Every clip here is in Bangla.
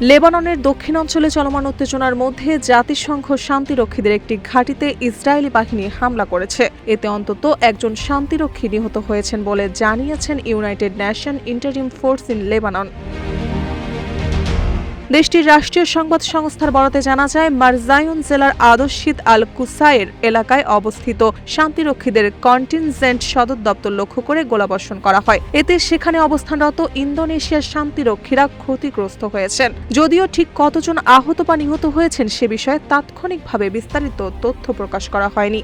লেবাননের দক্ষিণাঞ্চলে চলমান উত্তেজনার মধ্যে জাতিসংঘ শান্তিরক্ষীদের একটি ঘাঁটিতে ইসরায়েলি বাহিনী হামলা করেছে। এতে অন্তত একজন শান্তিরক্ষী নিহত হয়েছেন বলে জানিয়েছেন United nation interim force in Lebanon. দেশটির রাষ্ট্রীয় সংবাদ সংস্থার বরাতে জানা যায়, মারজায়ুন জেলার আদর্শিত আল কুসাইর এলাকায় অবস্থিত শান্তিরক্ষীদের কন্টিনজেন্ট সদর দপ্তর লক্ষ্য করে গোলাবর্ষণ করা হয়। এতে সেখানে অবস্থানরত ইন্দোনেশিয়ার শান্তিরক্ষীরা ক্ষতিগ্রস্ত হয়েছেন। যদিও ঠিক কতজন আহত বা নিহত হয়েছেন সে বিষয়ে তাৎক্ষণিকভাবে বিস্তারিত তথ্য প্রকাশ করা হয়নি।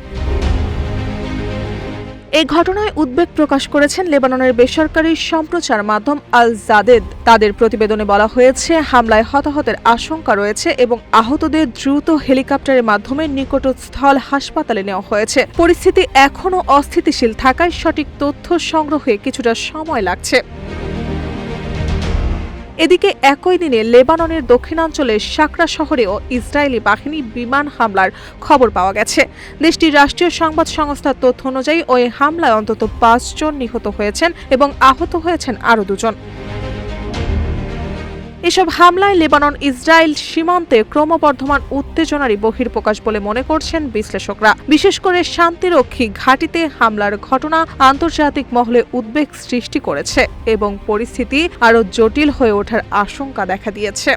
এই ঘটনায় উদ্বেগ প্রকাশ করেছেন লেবাননের বেসরকারি সম্প্রচার মাধ্যম আল জাদেদ। তাদের প্রতিবেদনে বলা হয়েছে, হামলায় হতাহতের আশঙ্কা রয়েছে এবং আহতদের দ্রুত হেলিকপ্টারের মাধ্যমে নিকটস্থল হাসপাতালে নেওয়া হয়েছে। পরিস্থিতি এখনও অস্থিতিশীল থাকায় সঠিক তথ্য সংগ্রহে কিছুটা সময় লাগছে। এদিকে একই দিনে লেবাননের দক্ষিণাঞ্চলের সাকরা শহরেও ইসরায়েলি বাহিনী বিমান হামলার খবর পাওয়া গেছে। দেশটির রাষ্ট্রীয় সংবাদ সংস্থার তথ্য অনুযায়ী ওই হামলায় অন্তত ৫ জন নিহত হয়েছেন এবং আহত হয়েছেন আরও ২ জন। এসব হামলায় লেবানন ইসরায়েল সীমান্তে ক্রমবর্ধমান উত্তেজনারই বহিঃপ্রকাশ বলে মনে করছেন বিশ্লেষকরা। বিশেষ করে শান্তিরক্ষী ঘাঁটিতে হামলার ঘটনা আন্তর্জাতিক মহলে উদ্বেগ সৃষ্টি করেছে এবং পরিস্থিতি আরও জটিল হয়ে ওঠার আশঙ্কা দেখা দিয়েছে।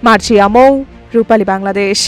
মার্জিয়া মৌ, রূপালী বাংলাদেশ।